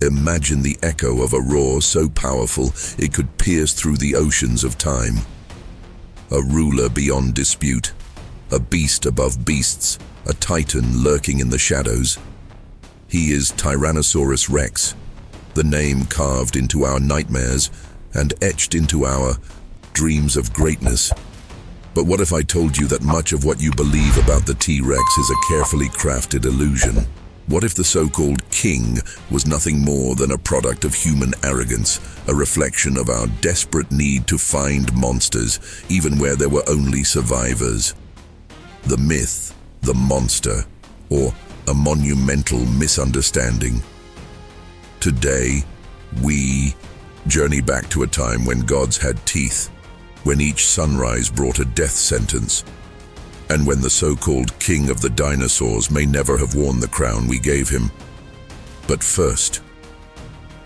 Imagine the echo of a roar so powerful it could pierce through the oceans of time. A ruler beyond dispute, a beast above beasts, a titan lurking in the shadows. He is Tyrannosaurus Rex, the name carved into our nightmares and etched into our dreams of greatness. But what if I told you that much of what you believe about the T-Rex is a carefully crafted illusion? What if the so-called king was nothing more than a product of human arrogance, a reflection of our desperate need to find monsters, even where there were only survivors? The myth, the monster, or a monumental misunderstanding. Today, we journey back to a time when gods had teeth, when each sunrise brought a death sentence, and when the so-called king of the dinosaurs may never have worn the crown we gave him. But first,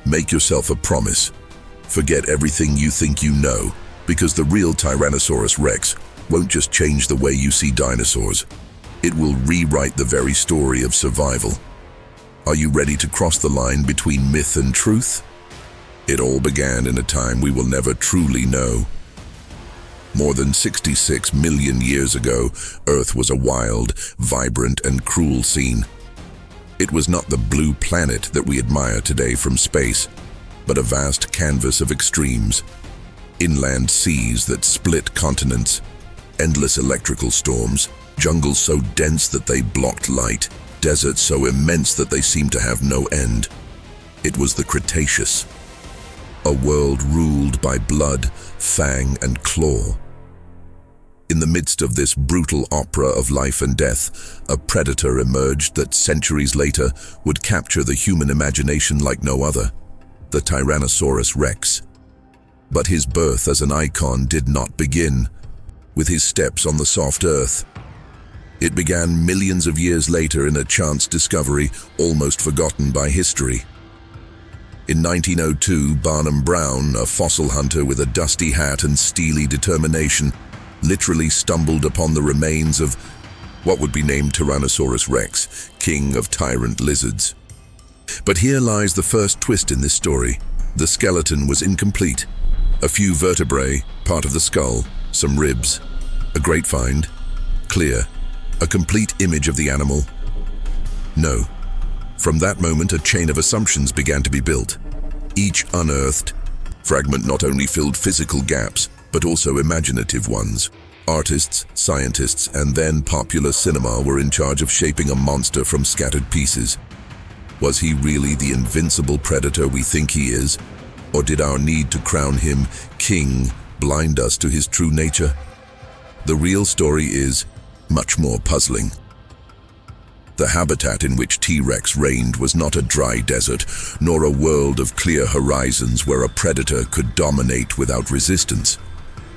make yourself a promise. Forget everything you think you know, because the real Tyrannosaurus Rex won't just change the way you see dinosaurs. It will rewrite the very story of survival. Are you ready to cross the line between myth and truth? It all began in a time we will never truly know. More than 66 million years ago, Earth was a wild, vibrant, and cruel scene. It was not the blue planet that we admire today from space, but a vast canvas of extremes. Inland seas that split continents, endless electrical storms, jungles so dense that they blocked light, deserts so immense that they seemed to have no end. It was the Cretaceous, a world ruled by blood, fang, and claw. In the midst of this brutal opera of life and death, a predator emerged that centuries later would capture the human imagination like no other, the Tyrannosaurus Rex. But his birth as an icon did not begin with his steps on the soft earth. It began millions of years later in a chance discovery almost forgotten by history. In 1902, Barnum, a fossil hunter with a dusty hat and steely determination, literally stumbled upon the remains of what would be named Tyrannosaurus Rex, king of tyrant lizards. But here lies the first twist in this story. The skeleton was incomplete. A few vertebrae, part of the skull, some ribs. A great find. Clear. A complete image of the animal. No. From that moment, a chain of assumptions began to be built. Each unearthed fragment not only filled physical gaps, but also imaginative ones. Artists, scientists, and then popular cinema were in charge of shaping a monster from scattered pieces. Was he really the invincible predator we think he is? Or did our need to crown him king blind us to his true nature? The real story is much more puzzling. The habitat in which T-Rex reigned was not a dry desert, nor a world of clear horizons where a predator could dominate without resistance.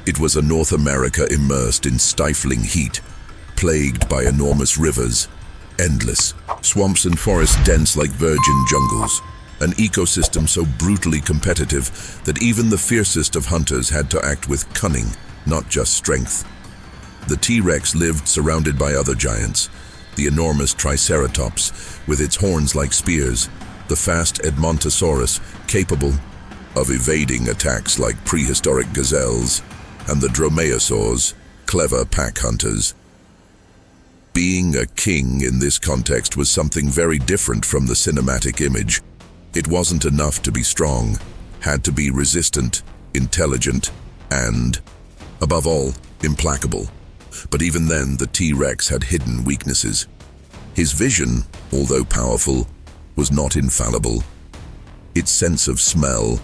It was a North America immersed in stifling heat, plagued by enormous rivers, endless swamps and forests dense like virgin jungles, an ecosystem so brutally competitive that even the fiercest of hunters had to act with cunning, not just strength. The T-Rex lived surrounded by other giants, the enormous Triceratops with its horns like spears, the fast Edmontosaurus capable of evading attacks like prehistoric gazelles, and the Dromaeosaurs, clever pack hunters. Being a king in this context was something very different from the cinematic image. It wasn't enough to be strong, had to be resistant, intelligent, and, above all, implacable. But even then, the T-Rex had hidden weaknesses. His vision, although powerful, was not infallible. Its sense of smell,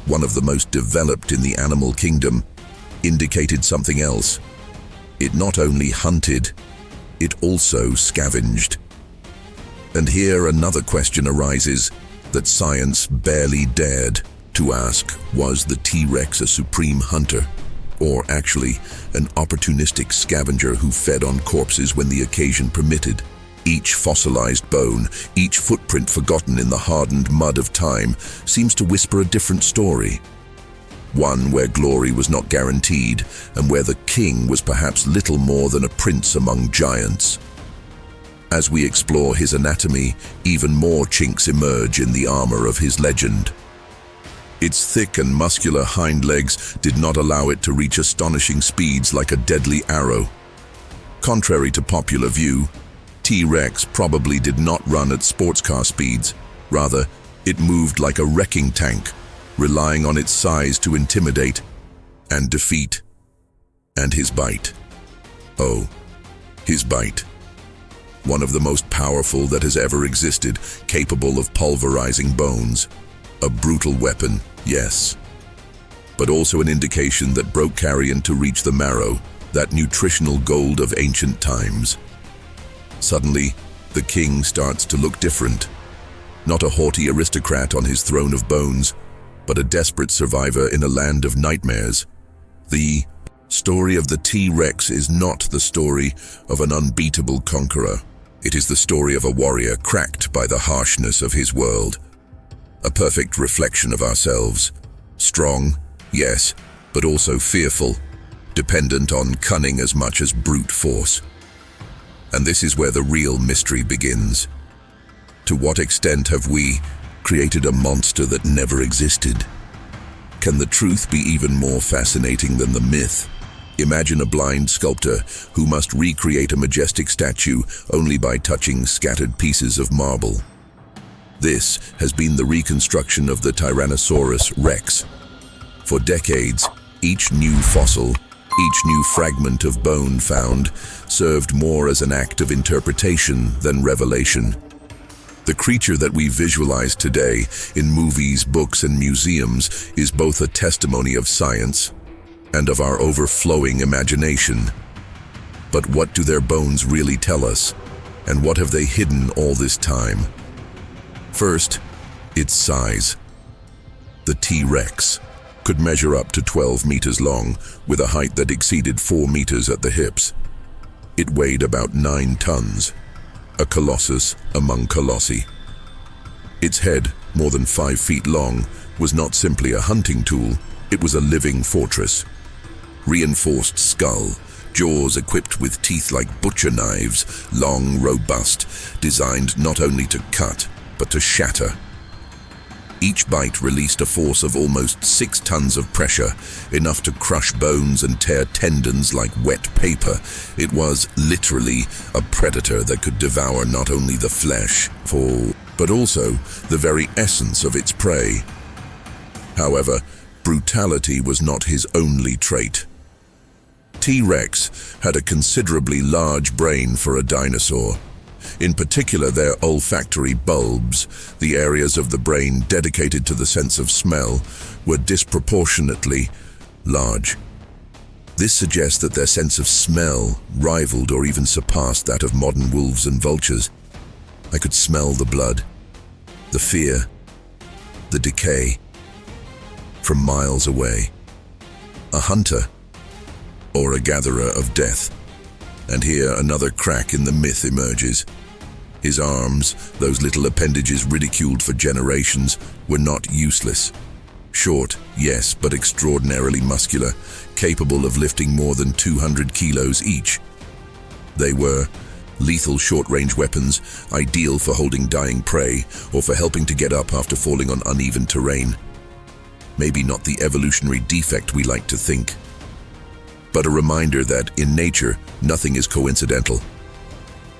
one of the most developed in the animal kingdom, indicated something else. It not only hunted, it also scavenged. And here another question arises that science barely dared to ask: was the T-Rex a supreme hunter? Or actually, an opportunistic scavenger who fed on corpses when the occasion permitted? Each fossilized bone, each footprint forgotten in the hardened mud of time, seems to whisper a different story. One where glory was not guaranteed, and where the king was perhaps little more than a prince among giants. As we explore his anatomy, even more chinks emerge in the armor of his legend. Its thick and muscular hind legs did not allow it to reach astonishing speeds like a deadly arrow. Contrary to popular view, T-Rex probably did not run at sports car speeds. Rather, it moved like a wrecking tank, relying on its size to intimidate and defeat. And his bite. Oh, his bite. One of the most powerful that has ever existed, capable of pulverizing bones. A brutal weapon, yes, but also an indication that broke carrion to reach the marrow, that nutritional gold of ancient times. Suddenly, the king starts to look different. Not a haughty aristocrat on his throne of bones, but a desperate survivor in a land of nightmares. The story of the T-Rex is not the story of an unbeatable conqueror. It is the story of a warrior cracked by the harshness of his world. A perfect reflection of ourselves. Strong, yes, but also fearful, dependent on cunning as much as brute force. And this is where the real mystery begins. To what extent have we created a monster that never existed? Can the truth be even more fascinating than the myth? Imagine a blind sculptor who must recreate a majestic statue only by touching scattered pieces of marble. This has been the reconstruction of the Tyrannosaurus Rex. For decades, each new fossil, each new fragment of bone found, served more as an act of interpretation than revelation. The creature that we visualize today in movies, books, and museums is both a testimony of science and of our overflowing imagination. But what do their bones really tell us? And what have they hidden all this time? First, its size. The T-Rex could measure up to 12 meters long, with a height that exceeded 4 meters at the hips. It weighed about 9 tons, a colossus among colossi. Its head, more than 5 feet long, was not simply a hunting tool, it was a living fortress. Reinforced skull, jaws equipped with teeth like butcher knives, long, robust, designed not only to cut, but to shatter. Each bite released a force of almost 6 tons of pressure, enough to crush bones and tear tendons like wet paper. It was literally a predator that could devour not only the flesh, but also the very essence of its prey. However, brutality was not his only trait. T-Rex had a considerably large brain for a dinosaur. In particular, their olfactory bulbs, the areas of the brain dedicated to the sense of smell, were disproportionately large. This suggests that their sense of smell rivaled or even surpassed that of modern wolves and vultures. I could smell the blood, the fear, the decay, from miles away. A hunter, or a gatherer of death. And here another crack in the myth emerges. His arms, those little appendages ridiculed for generations, were not useless. Short, yes, but extraordinarily muscular, capable of lifting more than 200 kilos each. They were lethal short-range weapons, ideal for holding dying prey or for helping to get up after falling on uneven terrain. Maybe not the evolutionary defect we like to think, but a reminder that, in nature, nothing is coincidental.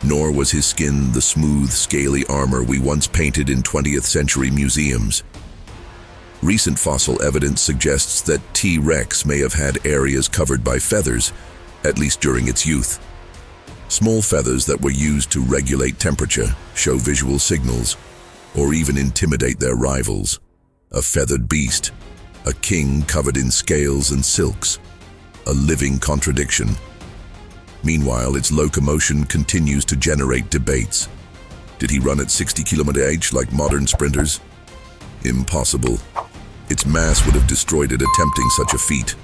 Nor was his skin the smooth, scaly armor we once painted in 20th century museums. Recent fossil evidence suggests that T-Rex may have had areas covered by feathers, at least during its youth. Small feathers that were used to regulate temperature, show visual signals, or even intimidate their rivals. A feathered beast, a king covered in scales and silks, a living contradiction. Meanwhile, its locomotion continues to generate debates. Did he run at 60 km/h like modern sprinters? Impossible. Its mass would have destroyed it attempting such a feat.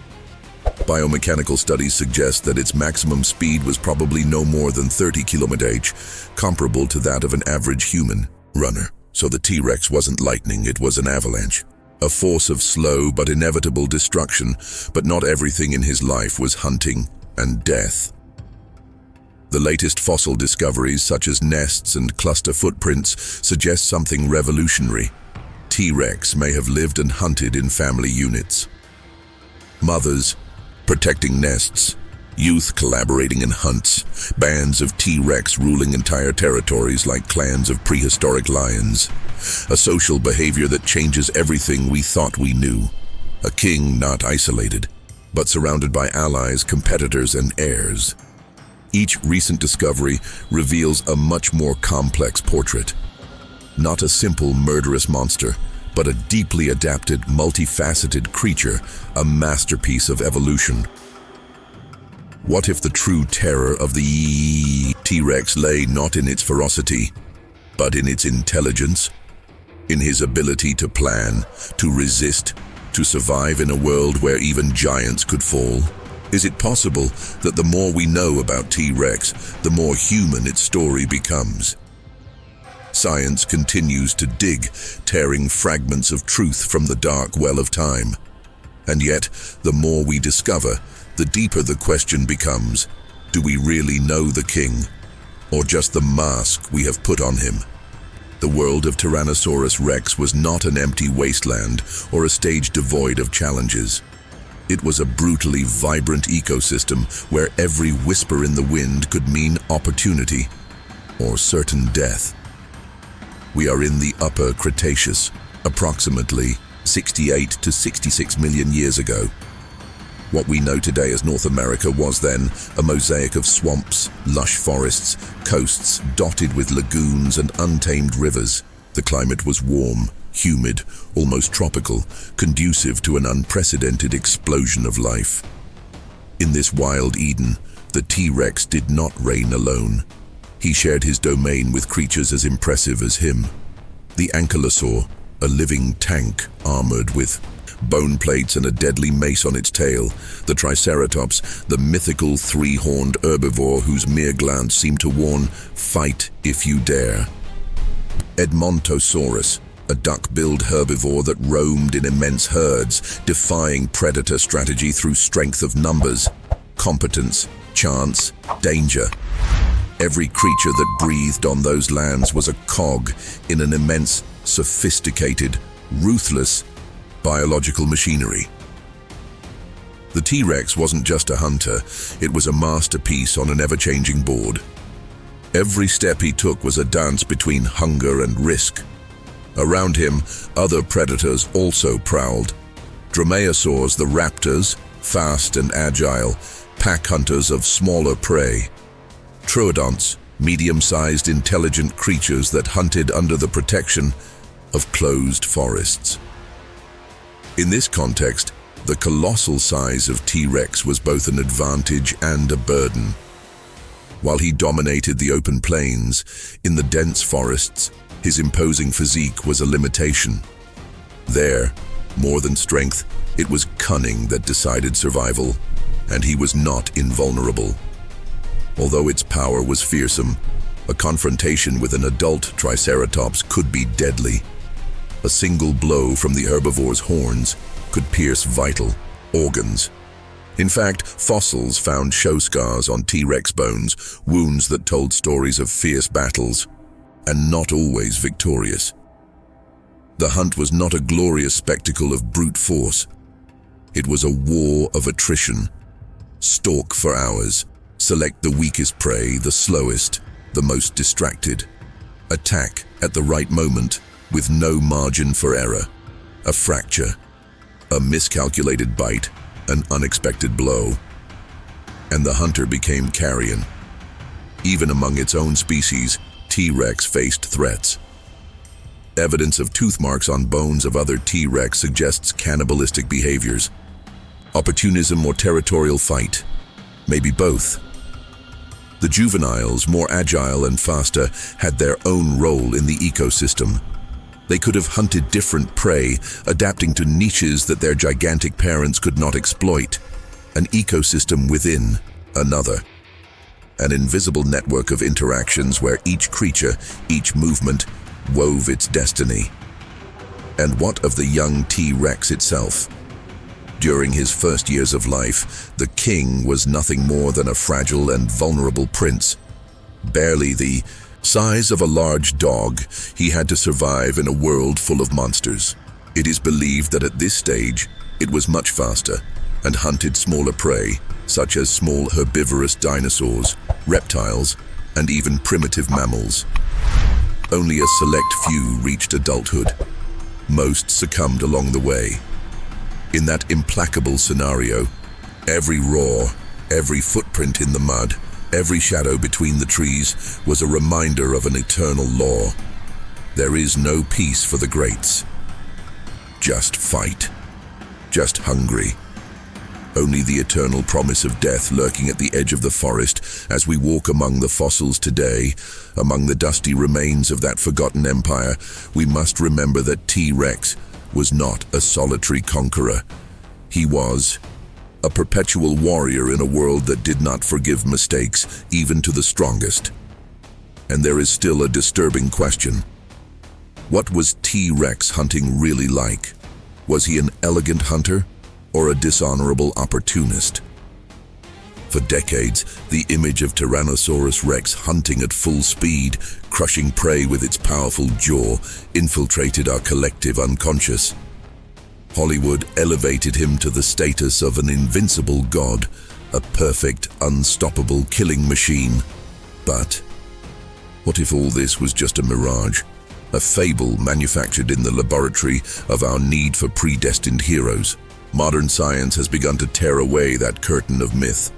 Biomechanical studies suggest that its maximum speed was probably no more than 30 km/h, comparable to that of an average human runner. So the T-Rex wasn't lightning, it was an avalanche. A force of slow but inevitable destruction, but not everything in his life was hunting and death. The latest fossil discoveries, such as nests and cluster footprints, suggest something revolutionary. T-Rex may have lived and hunted in family units. Mothers protecting nests, youth collaborating in hunts, bands of T-Rex ruling entire territories like clans of prehistoric lions. A social behavior that changes everything we thought we knew. A king not isolated, but surrounded by allies, competitors, and heirs. Each recent discovery reveals a much more complex portrait. Not a simple murderous monster, but a deeply adapted, multifaceted creature, a masterpiece of evolution. What if the true terror of the T-Rex lay not in its ferocity, but in its intelligence? In his ability to plan, to resist, to survive in a world where even giants could fall? Is it possible that the more we know about T-Rex, the more human its story becomes? Science continues to dig, tearing fragments of truth from the dark well of time. And yet, the more we discover, the deeper the question becomes: do we really know the king, or just the mask we have put on him? The world of Tyrannosaurus Rex was not an empty wasteland or a stage devoid of challenges. It was a brutally vibrant ecosystem where every whisper in the wind could mean opportunity or certain death. We are in the Upper Cretaceous, approximately 68 to 66 million years ago. What we know today as North America was then a mosaic of swamps, lush forests, coasts dotted with lagoons and untamed rivers. The climate was warm, humid, almost tropical, conducive to an unprecedented explosion of life. In this wild Eden, the T-Rex did not reign alone. He shared his domain with creatures as impressive as him. The ankylosaur, a living tank armored with bone plates and a deadly mace on its tail. The Triceratops, the mythical three-horned herbivore whose mere glance seemed to warn, "Fight if you dare." Edmontosaurus, a duck-billed herbivore that roamed in immense herds, defying predator strategy through strength of numbers, competence, chance, danger. Every creature that breathed on those lands was a cog in an immense, sophisticated, ruthless, biological machinery. The T-Rex wasn't just a hunter, it was a masterpiece on an ever-changing board. Every step he took was a dance between hunger and risk. Around him, other predators also prowled. Dromaeosaurs, the raptors, fast and agile, pack hunters of smaller prey. Troodonts, medium-sized intelligent creatures that hunted under the protection of closed forests. In this context, the colossal size of T-Rex was both an advantage and a burden. While he dominated the open plains, in the dense forests, his imposing physique was a limitation. There, more than strength, it was cunning that decided survival, and he was not invulnerable. Although its power was fearsome, a confrontation with an adult Triceratops could be deadly. A single blow from the herbivore's horns could pierce vital organs. In fact, fossils found show scars on T-Rex bones, wounds that told stories of fierce battles, and not always victorious. The hunt was not a glorious spectacle of brute force. It was a war of attrition. Stalk for hours, select the weakest prey, the slowest, the most distracted. Attack at the right moment, with no margin for error. A fracture, a miscalculated bite, an unexpected blow. And the hunter became carrion. Even among its own species, T-Rex faced threats. Evidence of tooth marks on bones of other T-Rex suggests cannibalistic behaviors. Opportunism or territorial fight? Maybe both. The juveniles, more agile and faster, had their own role in the ecosystem. They could have hunted different prey, adapting to niches that their gigantic parents could not exploit. An ecosystem within another. An invisible network of interactions where each creature, each movement, wove its destiny. And what of the young T-Rex itself? During his first years of life, the king was nothing more than a fragile and vulnerable prince, Barely the size of a large dog, he had to survive in a world full of monsters. It is believed that at this stage, it was much faster and hunted smaller prey, such as small herbivorous dinosaurs, reptiles, and even primitive mammals. Only a select few reached adulthood. Most succumbed along the way. In that implacable scenario, every roar, every footprint in the mud, every shadow between the trees was a reminder of an eternal law. There is no peace for the greats. Just fight. Just hungry. Only the eternal promise of death lurking at the edge of the forest as we walk among the fossils today, among the dusty remains of that forgotten empire. We must remember that T-Rex was not a solitary conqueror. He was a perpetual warrior in a world that did not forgive mistakes, even to the strongest. And there is still a disturbing question. What was T-Rex hunting really like? Was he an elegant hunter or a dishonorable opportunist? For decades, the image of Tyrannosaurus Rex hunting at full speed, crushing prey with its powerful jaw, infiltrated our collective unconscious. Hollywood elevated him to the status of an invincible god, a perfect, unstoppable killing machine. But what if all this was just a mirage? A fable manufactured in the laboratory of our need for predestined heroes? Modern science has begun to tear away that curtain of myth.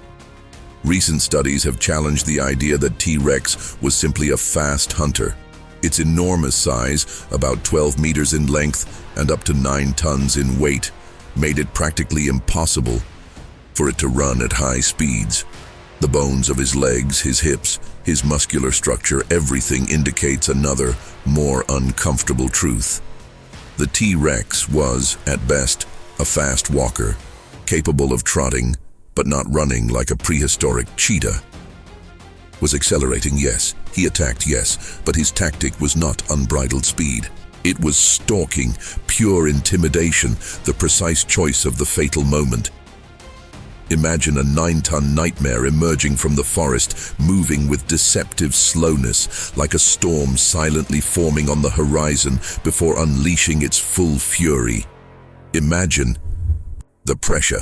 Recent studies have challenged the idea that T-Rex was simply a fast hunter. Its enormous size, about 12 meters in length and up to 9 tons in weight, made it practically impossible for it to run at high speeds. The bones of his legs, his hips, his muscular structure, everything indicates another, more uncomfortable truth. The T-Rex was, at best, a fast walker, capable of trotting, but not running like a prehistoric cheetah. Was accelerating, yes. He attacked, yes, but his tactic was not unbridled speed. It was stalking, pure intimidation, the precise choice of the fatal moment. Imagine a 9-ton nightmare emerging from the forest, moving with deceptive slowness, like a storm silently forming on the horizon before unleashing its full fury. Imagine the pressure,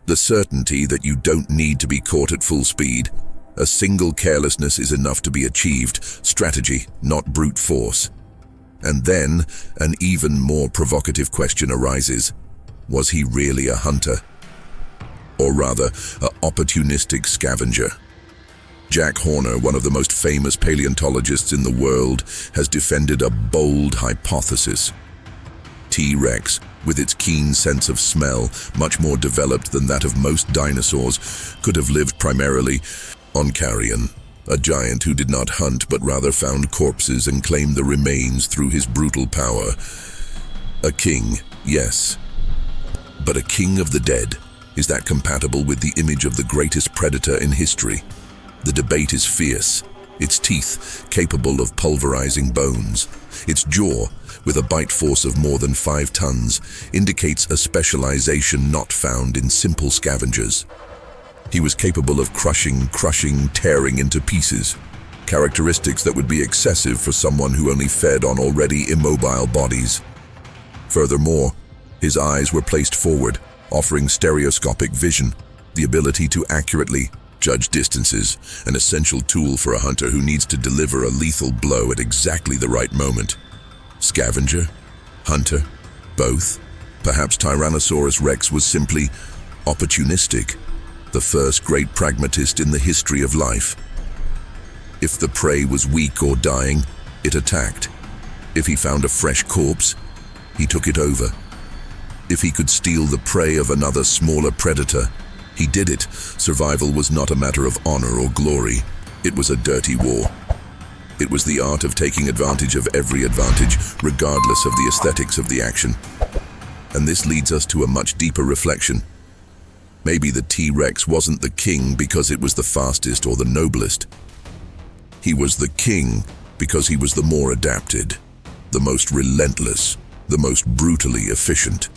the certainty that you don't need to be caught at full speed. A single carelessness is enough to be achieved, strategy, not brute force. And then, an even more provocative question arises. Was he really a hunter? Or rather, an opportunistic scavenger? Jack Horner, one of the most famous paleontologists in the world, has defended a bold hypothesis. T-Rex, with its keen sense of smell, much more developed than that of most dinosaurs, could have lived primarily on carrion, a giant who did not hunt but rather found corpses and claimed the remains through his brutal power. A king, yes, but a king of the dead. Is that compatible with the image of the greatest predator in history? The debate is fierce. Its teeth, capable of pulverizing bones. Its jaw, with a bite force of more than 5 tons, indicates a specialization not found in simple scavengers. He was capable of crushing, tearing into pieces, characteristics that would be excessive for someone who only fed on already immobile bodies. Furthermore, his eyes were placed forward, offering stereoscopic vision, the ability to accurately judge distances, an essential tool for a hunter who needs to deliver a lethal blow at exactly the right moment. Scavenger? Hunter? Both? Perhaps Tyrannosaurus Rex was simply opportunistic, the first great pragmatist in the history of life. If the prey was weak or dying, it attacked. If he found a fresh corpse, he took it over. If he could steal the prey of another smaller predator, he did it. Survival was not a matter of honor or glory. It was a dirty war. It was the art of taking advantage of every advantage, regardless of the aesthetics of the action. And this leads us to a much deeper reflection. Maybe the T-Rex wasn't the king because it was the fastest or the noblest. He was the king because he was the more adapted, the most relentless, the most brutally efficient.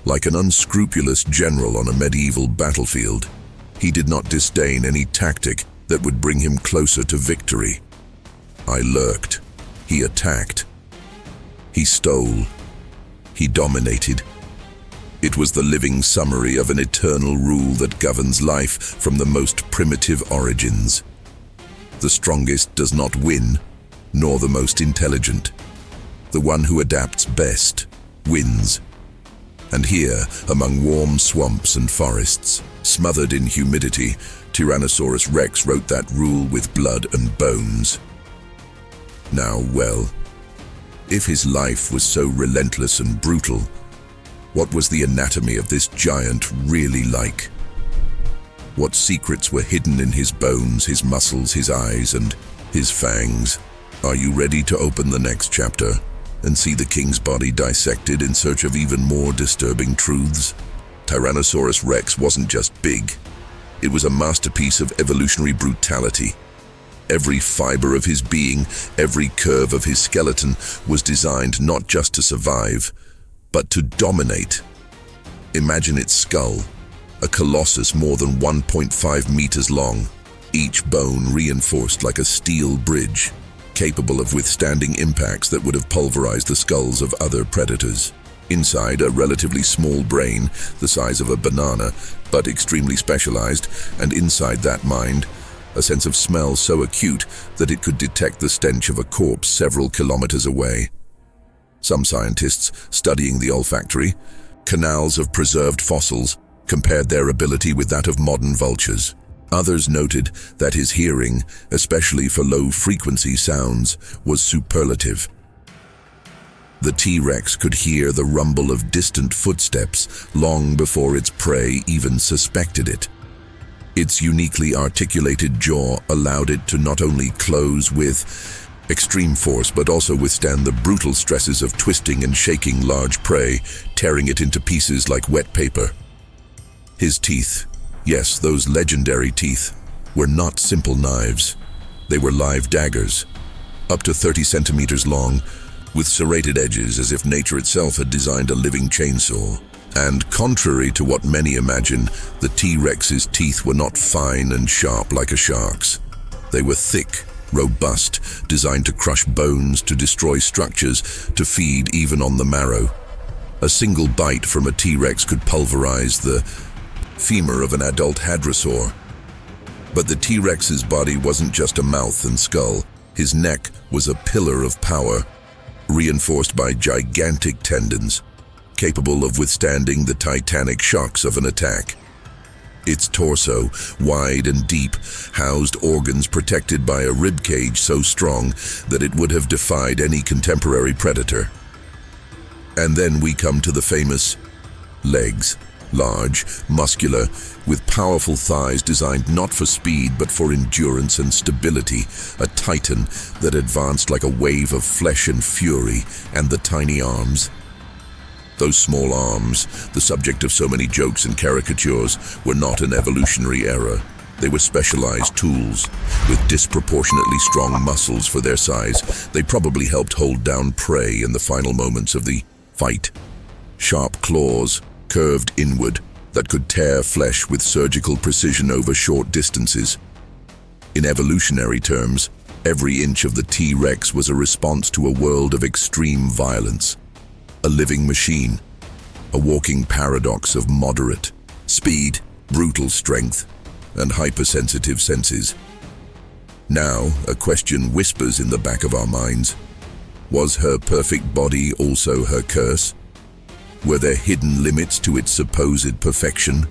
Like an unscrupulous general on a medieval battlefield, he did not disdain any tactic that would bring him closer to victory. I lurked. He attacked. He stole. He dominated. It was the living summary of an eternal rule that governs life from the most primitive origins. The strongest does not win, nor the most intelligent. The one who adapts best wins. And here, among warm swamps and forests, smothered in humidity, Tyrannosaurus Rex wrote that rule with blood and bones. Now, well, if his life was so relentless and brutal, what was the anatomy of this giant really like? What secrets were hidden in his bones, his muscles, his eyes, and his fangs? Are you ready to open the next chapter and see the king's body dissected in search of even more disturbing truths? Tyrannosaurus Rex wasn't just big. It was a masterpiece of evolutionary brutality. Every fiber of his being, every curve of his skeleton was designed not just to survive, but to dominate. Imagine its skull, a colossus more than 1.5 meters long, each bone reinforced like a steel bridge, capable of withstanding impacts that would have pulverized the skulls of other predators. Inside, a relatively small brain, the size of a banana, but extremely specialized, and inside that mind, a sense of smell so acute that it could detect the stench of a corpse several kilometers away. Some scientists, studying the olfactory canals of preserved fossils, compared their ability with that of modern vultures. Others noted that his hearing, especially for low-frequency sounds, was superlative. The T-Rex could hear the rumble of distant footsteps long before its prey even suspected it. Its uniquely articulated jaw allowed it to not only close with extreme force, but also withstand the brutal stresses of twisting and shaking large prey, tearing it into pieces like wet paper. His teeth, yes, those legendary teeth, were not simple knives. They were live daggers, up to 30 centimeters long, with serrated edges as if nature itself had designed a living chainsaw. And contrary to what many imagine, the T-Rex's teeth were not fine and sharp like a shark's. They were thick, robust, designed to crush bones, to destroy structures, to feed even on the marrow. A single bite from a T-Rex could pulverize the femur of an adult hadrosaur. But the T-Rex's body wasn't just a mouth and skull. His neck was a pillar of power, reinforced by gigantic tendons, capable of withstanding the titanic shocks of an attack. Its torso, wide and deep, housed organs protected by a ribcage so strong that it would have defied any contemporary predator. And then we come to the famous legs. Large, muscular, with powerful thighs designed not for speed but for endurance and stability, a titan that advanced like a wave of flesh and fury, and the tiny arms. Those small arms, the subject of so many jokes and caricatures, were not an evolutionary error. They were specialized tools, with disproportionately strong muscles for their size. They probably helped hold down prey in the final moments of the fight. Sharp claws, curved inward, that could tear flesh with surgical precision over short distances. In evolutionary terms, every inch of the T-Rex was a response to a world of extreme violence. A living machine, a walking paradox of moderate speed, brutal strength, and hypersensitive senses. Now, a question whispers in the back of our minds. Was her perfect body also her curse? Were there hidden limits to its supposed perfection?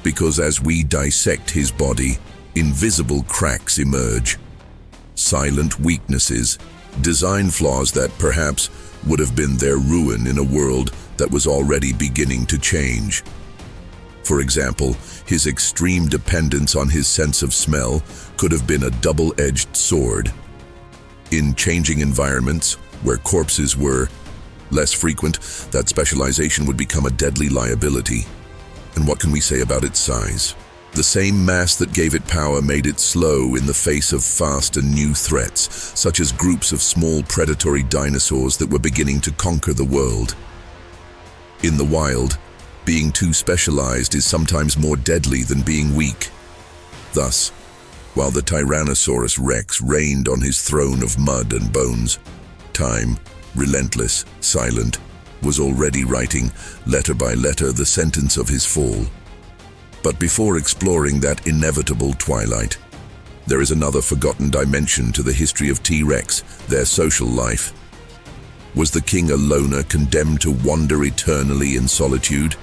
Because as we dissect his body, invisible cracks emerge. Silent weaknesses, design flaws that perhaps would have been their ruin in a world that was already beginning to change. For example, his extreme dependence on his sense of smell could have been a double-edged sword. In changing environments, where corpses were less frequent, that specialization would become a deadly liability. And what can we say about its size? The same mass that gave it power made it slow in the face of fast and new threats, such as groups of small predatory dinosaurs that were beginning to conquer the world. In the wild, being too specialized is sometimes more deadly than being weak. Thus, While the Tyrannosaurus Rex reigned on his throne of mud and bones, time, relentless, silent, was already writing, letter by letter, the sentence of his fall. But before exploring that inevitable twilight, there is another forgotten dimension to the history of T-Rex, their social life. Was the king a loner condemned to wander eternally in solitude?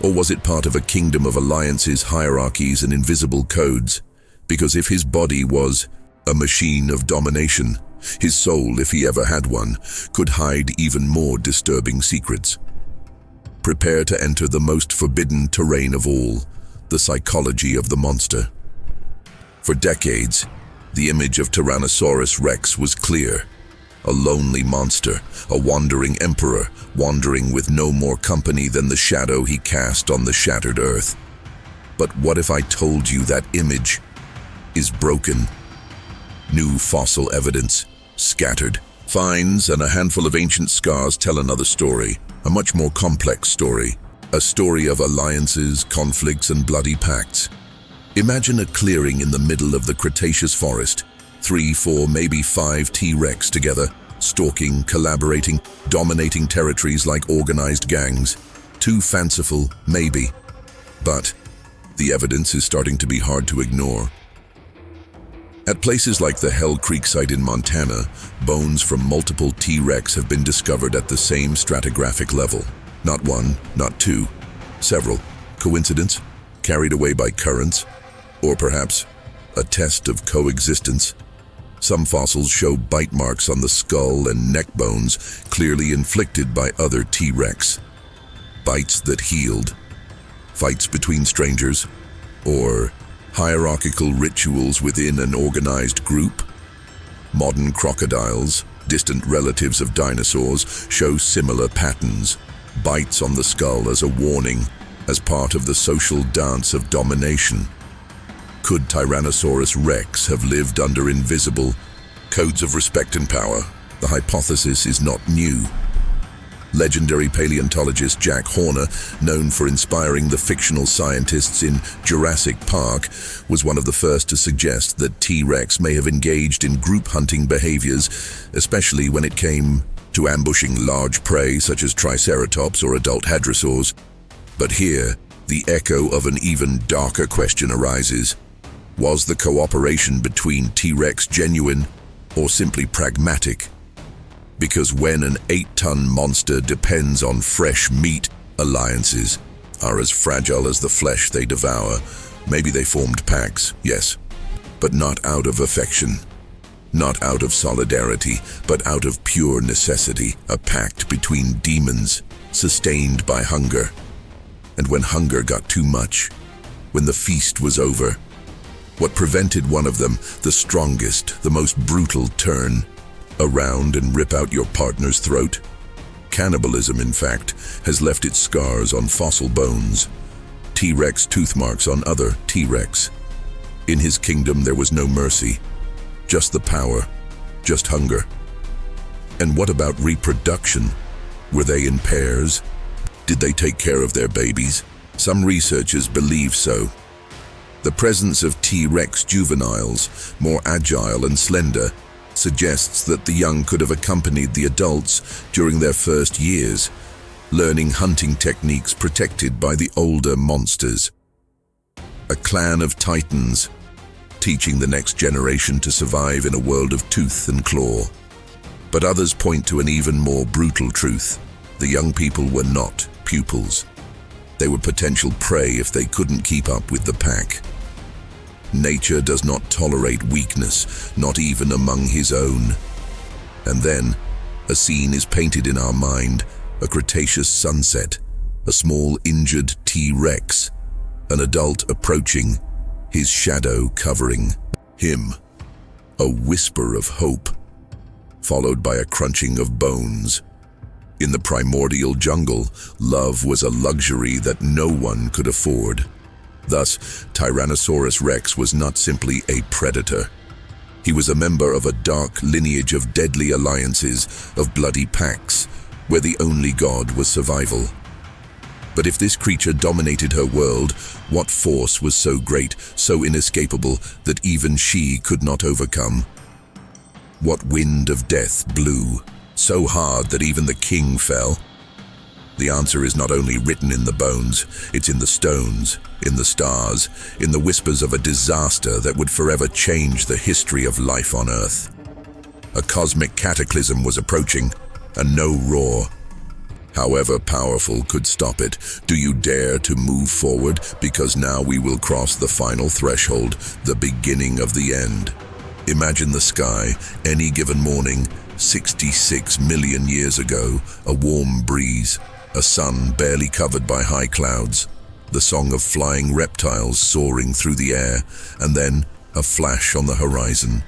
Or was it part of a kingdom of alliances, hierarchies, and invisible codes? Because if his body was a machine of domination, his soul, if he ever had one, could hide even more disturbing secrets. Prepare to enter the most forbidden terrain of all, the psychology of the monster. For decades, the image of Tyrannosaurus Rex was clear. A lonely monster, a wandering emperor, wandering with no more company than the shadow he cast on the shattered earth. But what if I told you that image is broken? New fossil evidence, scattered finds, and a handful of ancient scars tell another story, a much more complex story, a story of alliances, conflicts, and bloody pacts. Imagine a clearing in the middle of the Cretaceous forest, 3, 4, maybe 5 T-Rex together, stalking, collaborating, dominating territories like organized gangs. Too fanciful, maybe, but the evidence is starting to be hard to ignore. At places like the Hell Creek site in Montana, bones from multiple T-Rex have been discovered at the same stratigraphic level. Not one, not two, several. Coincidence? Carried away by currents? Or perhaps a test of coexistence? Some fossils show bite marks on the skull and neck bones, clearly inflicted by other T-Rex. Bites that healed. Fights between strangers? Or hierarchical rituals within an organized group? Modern crocodiles, distant relatives of dinosaurs, show similar patterns. Bites on the skull as a warning, as part of the social dance of domination. Could Tyrannosaurus Rex have lived under invisible codes of respect and power? The hypothesis is not new. Legendary paleontologist Jack Horner, known for inspiring the fictional scientists in Jurassic Park, was one of the first to suggest that T-Rex may have engaged in group hunting behaviors, especially when it came to ambushing large prey such as Triceratops or adult hadrosaurs. But here, the echo of an even darker question arises. Was the cooperation between T-Rex genuine or simply pragmatic? Because when an 8-ton monster depends on fresh meat, alliances are as fragile as the flesh they devour. Maybe they formed pacts, yes, but not out of affection. Not out of solidarity, but out of pure necessity, a pact between demons, sustained by hunger. And when hunger got too much, when the feast was over, what prevented one of them, the strongest, the most brutal turn around and rip out your partner's throat? Cannibalism, in fact, has left its scars on fossil bones, T-Rex tooth marks on other T-Rex. In his kingdom there was no mercy, just the power, just hunger. And what about reproduction? Were they in pairs? Did they take care of their babies? Some researchers believe so. The presence of T-Rex juveniles, more agile and slender, suggests that the young could have accompanied the adults during their first years, learning hunting techniques protected by the older monsters. A clan of titans, teaching the next generation to survive in a world of tooth and claw. But others point to an even more brutal truth. The young people were not pupils. They were potential prey if they couldn't keep up with the pack. Nature does not tolerate weakness, not even among his own. And then, a scene is painted in our mind, a Cretaceous sunset, a small injured T-Rex, an adult approaching, his shadow covering him. A whisper of hope, followed by a crunching of bones. In the primordial jungle, love was a luxury that no one could afford. Thus, Tyrannosaurus Rex was not simply a predator. He was a member of a dark lineage of deadly alliances, of bloody pacts, where the only god was survival. But if this creature dominated her world, what force was so great, so inescapable, that even she could not overcome? What wind of death blew, so hard that even the king fell? The answer is not only written in the bones, it's in the stones, in the stars, in the whispers of a disaster that would forever change the history of life on Earth. A cosmic cataclysm was approaching, and no roar, however powerful, could stop it. Do you dare to move forward? Because now we will cross the final threshold, the beginning of the end. Imagine the sky, any given morning, 66 million years ago, a warm breeze, a sun barely covered by high clouds, the song of flying reptiles soaring through the air, and then a flash on the horizon.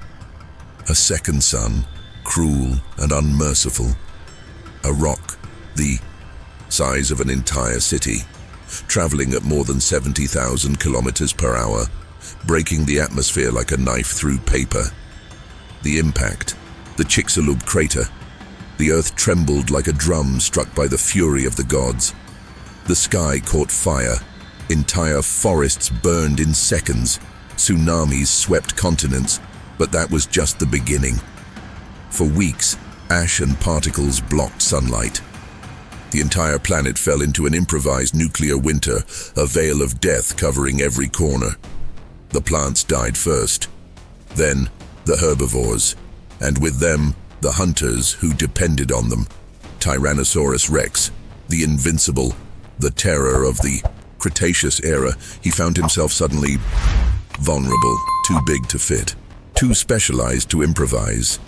A second sun, cruel and unmerciful. A rock, the size of an entire city, traveling at more than 70,000 kilometers per hour, breaking the atmosphere like a knife through paper. The impact, the Chicxulub crater. The earth trembled like a drum struck by the fury of the gods. The sky caught fire. Entire forests burned in seconds. Tsunamis swept continents, but that was just the beginning. For weeks, ash and particles blocked sunlight. The entire planet fell into an improvised nuclear winter, a veil of death covering every corner. The plants died first, then the herbivores, and with them, the hunters who depended on them. Tyrannosaurus Rex, the invincible, the terror of the Cretaceous era, he found himself suddenly vulnerable, too big to fit, too specialized to improvise.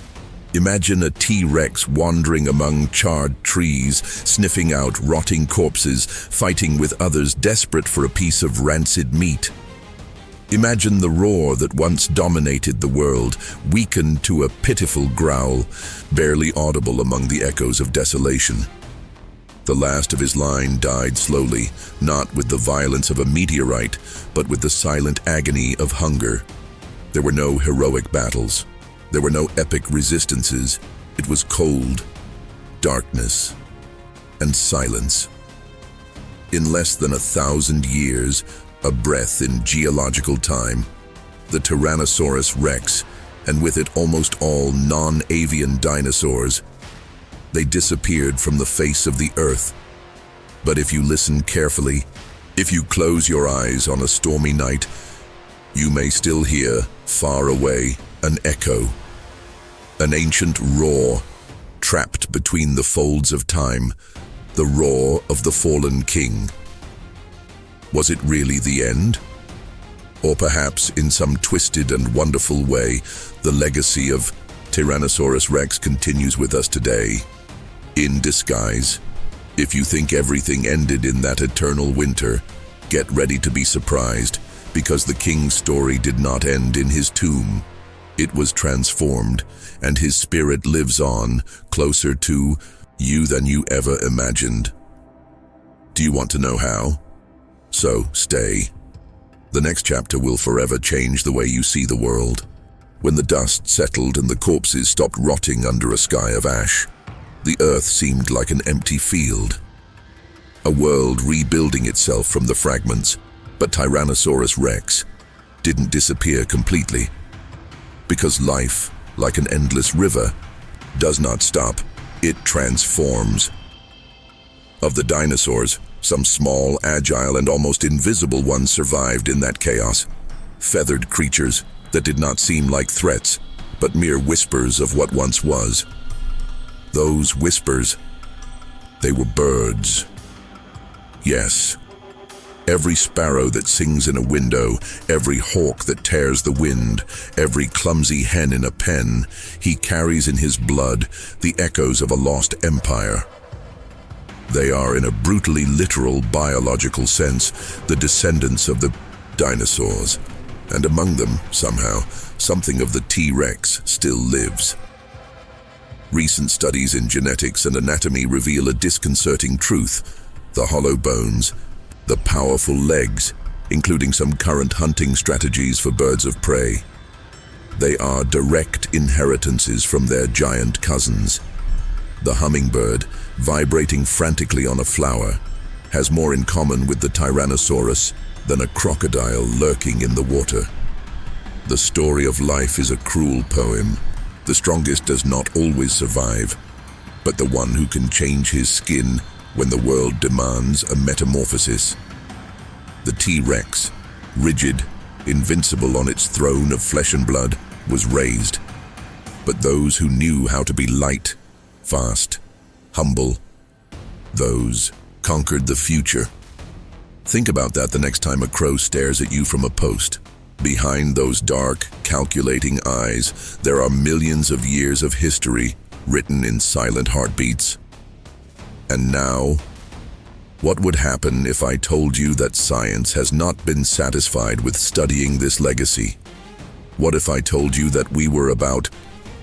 Imagine a T-Rex wandering among charred trees, sniffing out rotting corpses, fighting with others desperate for a piece of rancid meat. Imagine the roar that once dominated the world, weakened to a pitiful growl, barely audible among the echoes of desolation. The last of his line died slowly, not with the violence of a meteorite, but with the silent agony of hunger. There were no heroic battles. There were no epic resistances. It was cold, darkness, and silence. In less than 1,000 years, a breath in geological time, the Tyrannosaurus Rex, and with it almost all non-avian dinosaurs, they disappeared from the face of the earth. But if you listen carefully, if you close your eyes on a stormy night, you may still hear, far away, an echo, an ancient roar, trapped between the folds of time, the roar of the fallen king. Was it really the end? Or perhaps, in some twisted and wonderful way, the legacy of Tyrannosaurus Rex continues with us today, in disguise. If you think everything ended in that eternal winter, get ready to be surprised, because the king's story did not end in his tomb. It was transformed, and his spirit lives on, closer to you than you ever imagined. Do you want to know how? So, stay. The next chapter will forever change the way you see the world. When the dust settled and the corpses stopped rotting under a sky of ash, the earth seemed like an empty field. A world rebuilding itself from the fragments, but Tyrannosaurus Rex didn't disappear completely. Because life, like an endless river, does not stop, it transforms. Of the dinosaurs, some small, agile, and almost invisible ones survived in that chaos. Feathered creatures that did not seem like threats, but mere whispers of what once was. Those whispers, they were birds. Yes, every sparrow that sings in a window, every hawk that tears the wind, every clumsy hen in a pen, he carries in his blood the echoes of a lost empire. They are, in a brutally literal biological sense, the descendants of the dinosaurs, and among them, somehow, something of the T-Rex still lives. Recent studies in genetics and anatomy reveal a disconcerting truth: the hollow bones, the powerful legs, including some current hunting strategies for birds of prey. They are direct inheritances from their giant cousins. The hummingbird, vibrating frantically on a flower, has more in common with the Tyrannosaurus than a crocodile lurking in the water. The story of life is a cruel poem. The strongest does not always survive, but the one who can change his skin when the world demands a metamorphosis. The T-Rex, rigid, invincible on its throne of flesh and blood, was raised. But those who knew how to be light, fast, humble, those conquered the future. Think about that the next time a crow stares at you from a post. Behind those dark, calculating eyes, there are millions of years of history written in silent heartbeats. And now, what would happen if I told you that science has not been satisfied with studying this legacy? What if I told you that we were about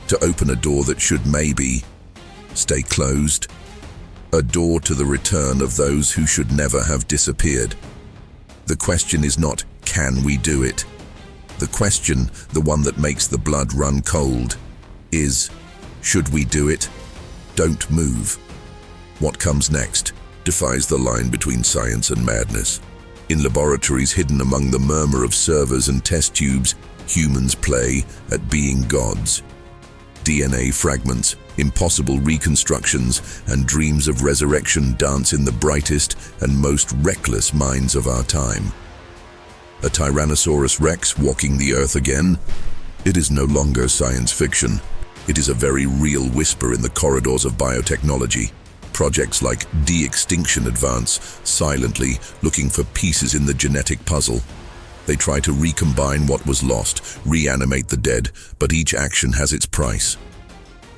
to open a door that should maybe stay closed? A door to the return of those who should never have disappeared. The question is not, can we do it? The question, the one that makes the blood run cold, is, should we do it? Don't move. What comes next defies the line between science and madness. In laboratories hidden among the murmur of servers and test tubes, humans play at being gods. DNA fragments, impossible reconstructions, and dreams of resurrection dance in the brightest and most reckless minds of our time. A Tyrannosaurus Rex walking the earth again? It is no longer science fiction. It is a very real whisper in the corridors of biotechnology. Projects like Extinction advance silently, looking for pieces in the genetic puzzle. They try to recombine what was lost, reanimate the dead, but each action has its price.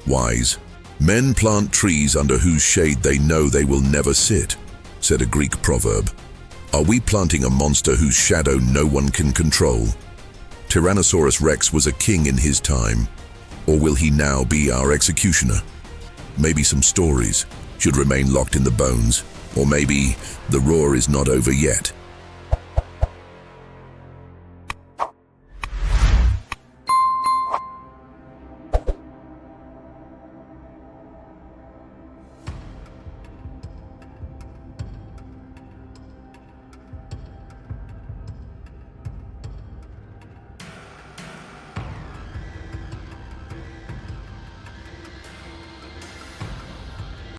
Wise men plant trees under whose shade they know they will never sit, said a Greek proverb. Are we planting a monster whose shadow no one can control? Tyrannosaurus Rex was a king in his time, or will he now be our executioner? Maybe some stories should remain locked in the bones, or maybe the roar is not over yet.